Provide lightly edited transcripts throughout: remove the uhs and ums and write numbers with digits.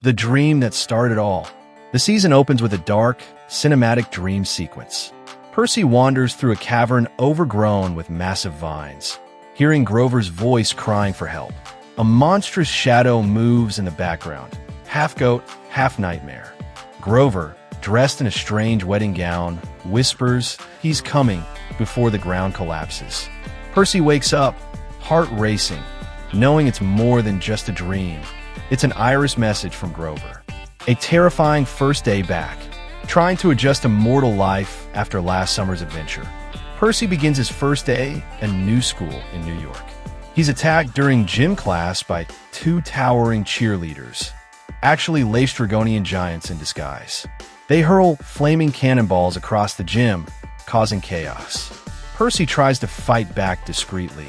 the dream that started all. The season opens with a dark, cinematic dream sequence. Percy wanders through a cavern overgrown with massive vines, hearing Grover's voice crying for help. A monstrous shadow moves in the background, half goat, half nightmare. Grover, dressed in a strange wedding gown, whispers, "He's coming," before the ground collapses. Percy wakes up, heart racing, knowing it's more than just a dream. It's an iris message from Grover. A terrifying first day back, trying to adjust to mortal life after last summer's adventure. Percy begins his first day at a new school in New York. He's attacked during gym class by two towering cheerleaders, actually Laestrygonian giants in disguise. They hurl flaming cannonballs across the gym, causing chaos. Percy tries to fight back discreetly,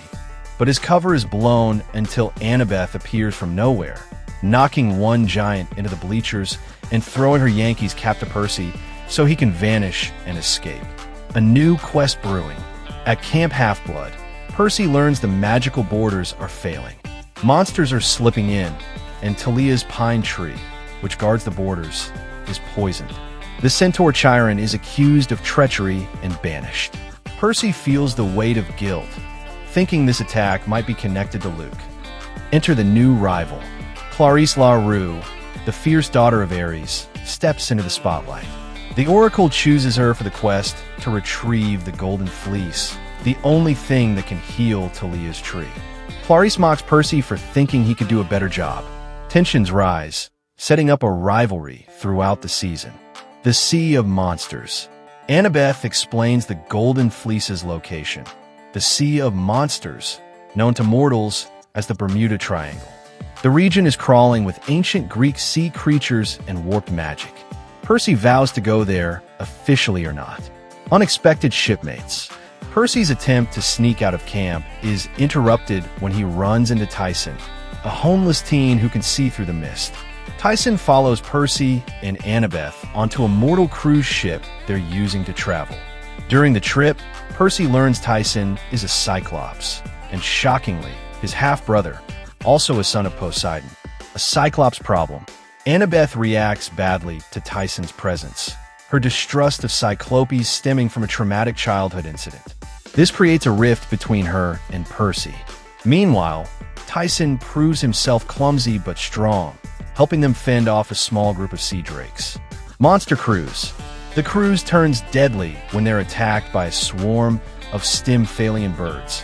but his cover is blown until Annabeth appears from nowhere, knocking one giant into the bleachers and throwing her Yankees cap to Percy so he can vanish and escape. A new quest brewing. At Camp Half-Blood, Percy learns the magical borders are failing. Monsters are slipping in, and Talia's pine tree, which guards the borders, is poisoned. The centaur Chiron is accused of treachery and banished. Percy feels the weight of guilt, thinking this attack might be connected to Luke. Enter the new rival. Clarisse LaRue, the fierce daughter of Ares, steps into the spotlight. The Oracle chooses her for the quest to retrieve the Golden Fleece, the only thing that can heal Talia's tree. Clarisse mocks Percy for thinking he could do a better job. Tensions rise, setting up a rivalry throughout the season. The Sea of Monsters. Annabeth explains the Golden Fleece's location. The Sea of Monsters, known to mortals as the Bermuda Triangle. The region is crawling with ancient Greek sea creatures and warped magic. Percy vows to go there, officially or not. Unexpected shipmates. Percy's attempt to sneak out of camp is interrupted when he runs into Tyson, a homeless teen who can see through the mist. Tyson follows Percy and Annabeth onto a mortal cruise ship they're using to travel. During the trip, Percy learns Tyson is a Cyclops, and shockingly, his half-brother, also a son of Poseidon. A Cyclops problem. Annabeth reacts badly to Tyson's presence, her distrust of Cyclopes stemming from a traumatic childhood incident. This creates a rift between her and Percy. Meanwhile, Tyson proves himself clumsy but strong, helping them fend off a small group of sea drakes. Monster Cruise. The cruise turns deadly when they're attacked by a swarm of Stimphalian birds,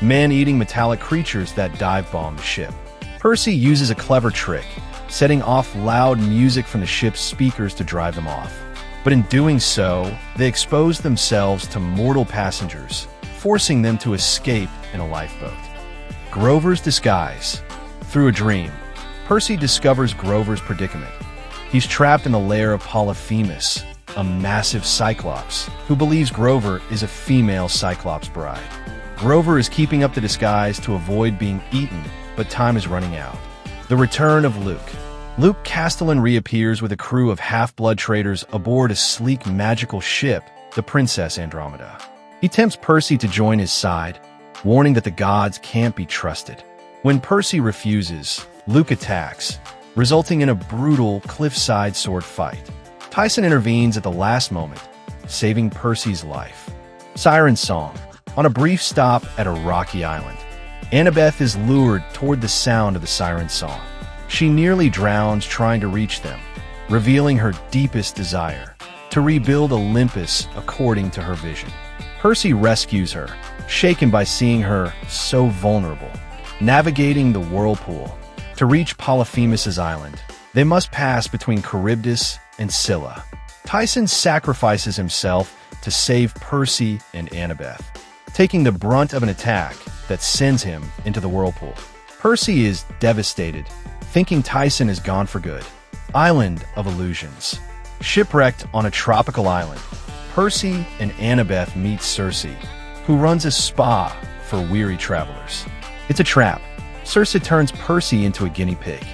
man-eating metallic creatures that dive-bomb the ship. Percy uses a clever trick, setting off loud music from the ship's speakers to drive them off. But in doing so, they expose themselves to mortal passengers, forcing them to escape in a lifeboat. Grover's disguise. Through a dream, Percy discovers Grover's predicament. He's trapped in the lair of Polyphemus, a massive Cyclops, who believes Grover is a female Cyclops bride. Grover is keeping up the disguise to avoid being eaten, but time is running out. The return of Luke. Luke Castellan reappears with a crew of half-blood traders aboard a sleek magical ship, the Princess Andromeda. He tempts Percy to join his side, warning that the gods can't be trusted. When Percy refuses, Luke attacks, resulting in a brutal cliffside sword fight. Tyson intervenes at the last moment, saving Percy's life. Siren Song. On a brief stop at a rocky island, Annabeth is lured toward the sound of the siren song. She nearly drowns trying to reach them, revealing her deepest desire, to rebuild Olympus according to her vision. Percy rescues her, shaken by seeing her so vulnerable. Navigating the whirlpool. To reach Polyphemus' island, they must pass between Charybdis and Scylla. Tyson sacrifices himself to save Percy and Annabeth, taking the brunt of an attack that sends him into the whirlpool. Percy is devastated, thinking Tyson is gone for good. Island of Illusions. Shipwrecked on a tropical island, Percy and Annabeth meet Circe, who runs a spa for weary travelers. It's a trap. Circe turns Percy into a guinea pig.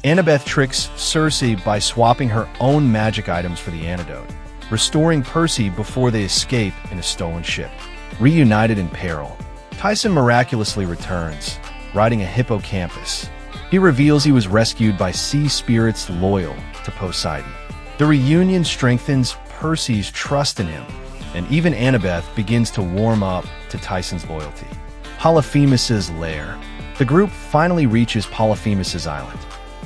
Annabeth tricks Circe by swapping her own magic items for the antidote, restoring Percy before they escape in a stolen ship. Reunited in peril, Tyson miraculously returns, riding a hippocampus. He reveals he was rescued by sea spirits loyal to Poseidon. The reunion strengthens Percy's trust in him, and even Annabeth begins to warm up to Tyson's loyalty. Polyphemus's lair. The group finally reaches Polyphemus's island.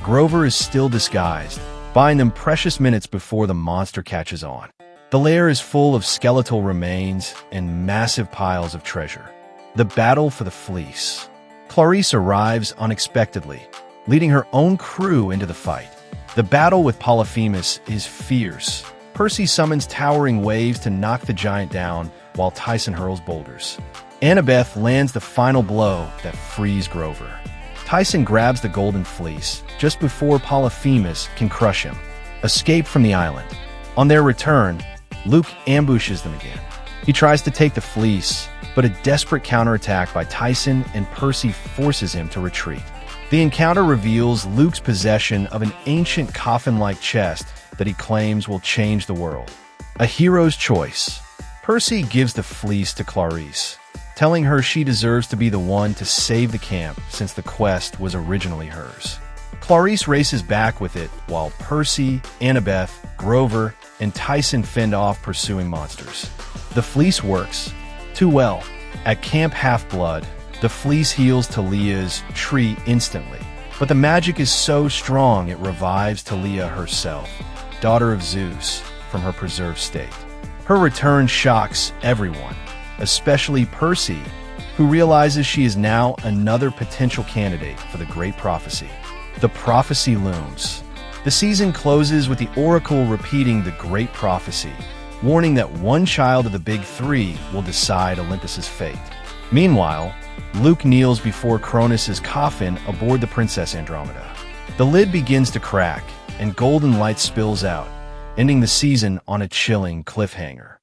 Grover is still disguised, buying them precious minutes before the monster catches on. The lair is full of skeletal remains and massive piles of treasure. The battle for the fleece. Clarisse arrives unexpectedly, leading her own crew into the fight. The battle with Polyphemus is fierce. Percy summons towering waves to knock the giant down, while Tyson hurls boulders. Annabeth lands the final blow that frees Grover. Tyson grabs the Golden Fleece just before Polyphemus can crush him. Escape from the island. On their return, Luke ambushes them again. He tries to take the fleece, but a desperate counterattack by Tyson and Percy forces him to retreat. The encounter reveals Luke's possession of an ancient coffin-like chest that he claims will change the world. A hero's choice. Percy gives the fleece to Clarisse, telling her she deserves to be the one to save the camp since the quest was originally hers. Clarisse races back with it while Percy, Annabeth, Grover, and Tyson fend off pursuing monsters. The fleece works too well. At Camp Half-Blood, the fleece heals Talia's tree instantly, but the magic is so strong it revives Talia herself, daughter of Zeus, from her preserved state. Her return shocks everyone, especially Percy, who realizes she is now another potential candidate for the Great Prophecy. The prophecy looms. The season closes with the Oracle repeating the Great Prophecy, warning that one child of the Big Three will decide Olympus's fate. Meanwhile, Luke kneels before Cronus's coffin aboard the Princess Andromeda. The lid begins to crack, and golden light spills out, ending the season on a chilling cliffhanger.